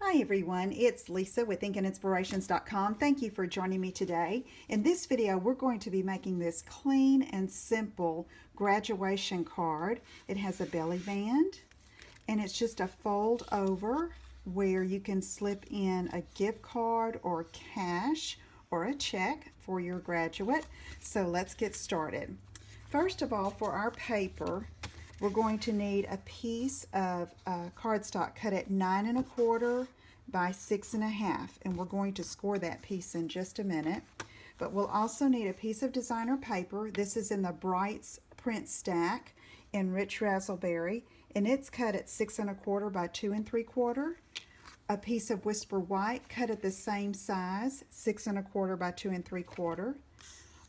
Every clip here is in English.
Hi everyone, it's Lisa with InkandInspirations.com. Thank you for joining me today. In this video, we're going to be making this clean and simple graduation card. It has a belly band and it's just a fold over where you can slip in a gift card or cash or a check for your graduate. So let's get started. First of all, for our paper, we're going to need a piece of cardstock cut at 9 1/4 by 6 1/2, and we're going to score that piece in just a minute. But we'll also need a piece of designer paper. This is in the Brights print stack in Rich Razzleberry, and it's cut at 6 1/4 by 2 3/4. A piece of Whisper White cut at the same size, 6 1/4 by 2 3/4.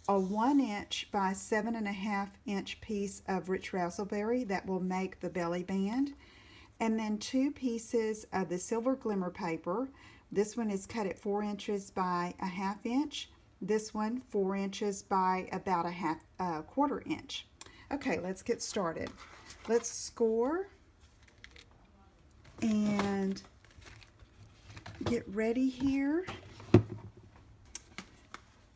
A 1 inch by 7 1/2 inch piece of Rich Razzleberry that will make the belly band, and then 2 pieces of the silver glimmer paper. This one is cut at 4 inches by a 1/2 inch. This one 4 inches by about a 1/4 inch. Okay, let's get started. Let's score and get ready here.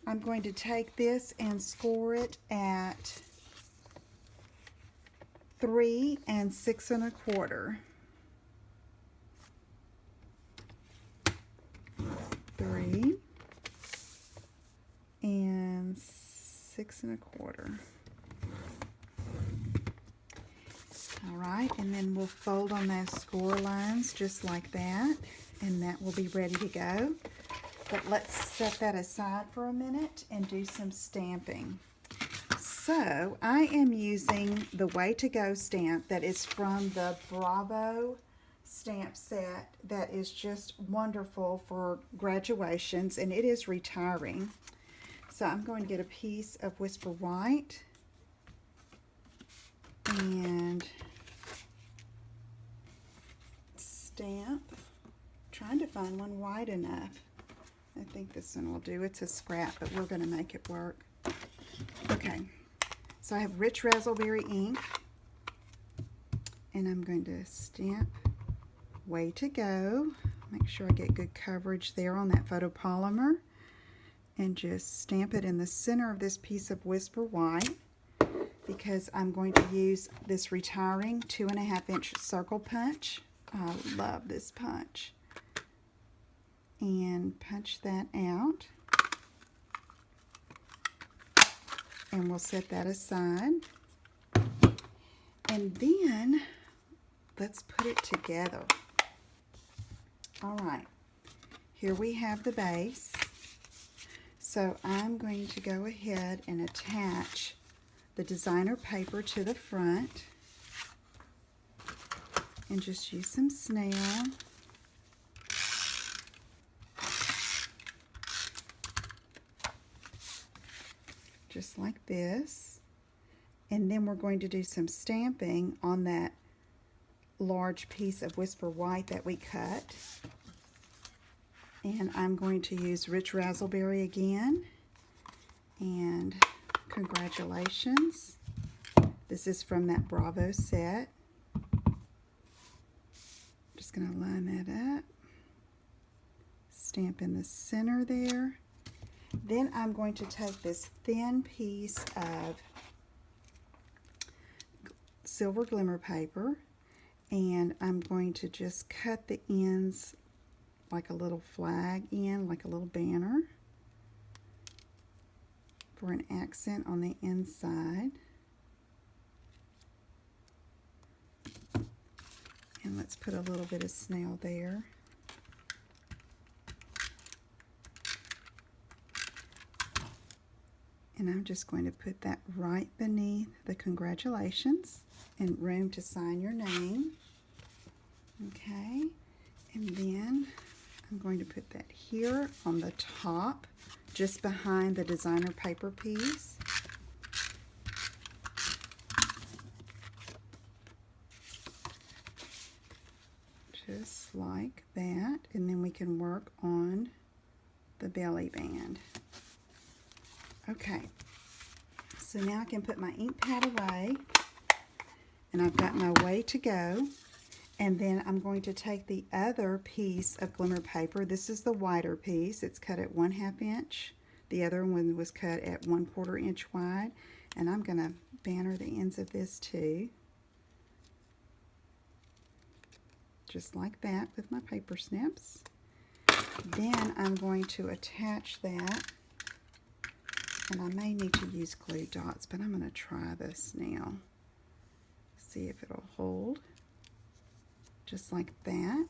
I'm going to take this and score it at 3 6 1/4. 3 6 1/4. All right, and then we'll fold on those score lines just like that, and that will be ready to go. But let's set that aside for a minute and do some stamping. So I am using the Way to Go stamp that is from the Bravo stamp set that is just wonderful for graduations, and it is retiring. So I'm going to get a piece of Whisper White and stamp. Trying to find one wide enough. I think this one will do. It's a scrap, but we're going to make it work. Okay, so I have Rich Razzleberry ink, and I'm going to stamp Way to Go. Make sure I get good coverage there on that photopolymer, and just stamp it in the center of this piece of Whisper White, because I'm going to use this retiring 2 1/2 inch circle punch. I love this punch. And punch that out, and we'll set that aside. And then let's put it together. All right, here we have the base. So I'm going to go ahead and attach the designer paper to the front and just use some snail. Just like this, and then we're going to do some stamping on that large piece of Whisper White that we cut. And I'm going to use Rich Razzleberry again, and congratulations, this is from that Bravo set. Just going to line that up, stamp in the center there. Then I'm going to take this thin piece of silver glimmer paper, and I'm going to just cut the ends like a little flag in, like a little banner, for an accent on the inside. And let's put a little bit of snail there. And I'm just going to put that right beneath the congratulations and room to sign your name. Okay, and then I'm going to put that here on the top, just behind the designer paper piece. Just like that, and then we can work on the belly band. Okay, so now I can put my ink pad away, and I've got my Way to Go, And then I'm going to take the other piece of glimmer paper. This is the wider piece. It's cut at 1/2 inch. The other one was cut at 1/4 inch wide. And I'm going to banner the ends of this too. Just like that with my paper snips. Then I'm going to attach that. And I may need to use glue dots, but I'm going to try this now. See if it'll hold. Just like that.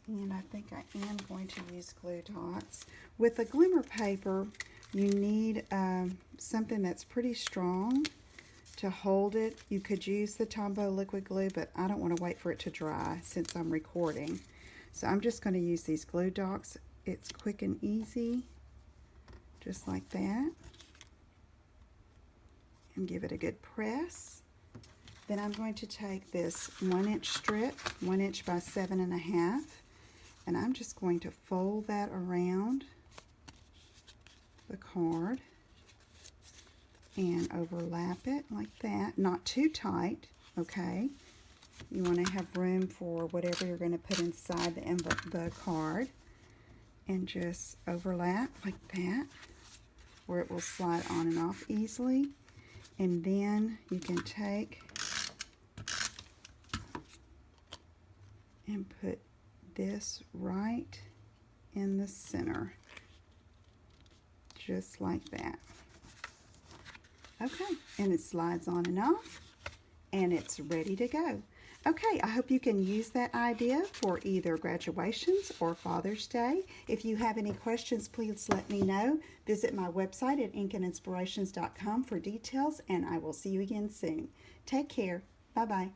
And I think I am going to use glue dots. With the glimmer paper, you need something that's pretty strong to hold it. You could use the Tombow liquid glue, but I don't want to wait for it to dry since I'm recording. So I'm just going to use these glue dots. It's quick and easy, just like that. And give it a good press. Then I'm going to take this 1-inch strip, 1 inch by 7.5, and I'm just going to fold that around the card and overlap it like that. Not too tight, okay? You want to have room for whatever you're going to put inside the card. And just overlap like that, where it will slide on and off easily. And then you can take and put this right in the center, just like that. Okay, and it slides on and off, and it's ready to go. Okay, I hope you can use that idea for either graduations or Father's Day. If you have any questions, please let me know. Visit my website at inkandinspirations.com for details, and I will see you again soon. Take care. Bye-bye.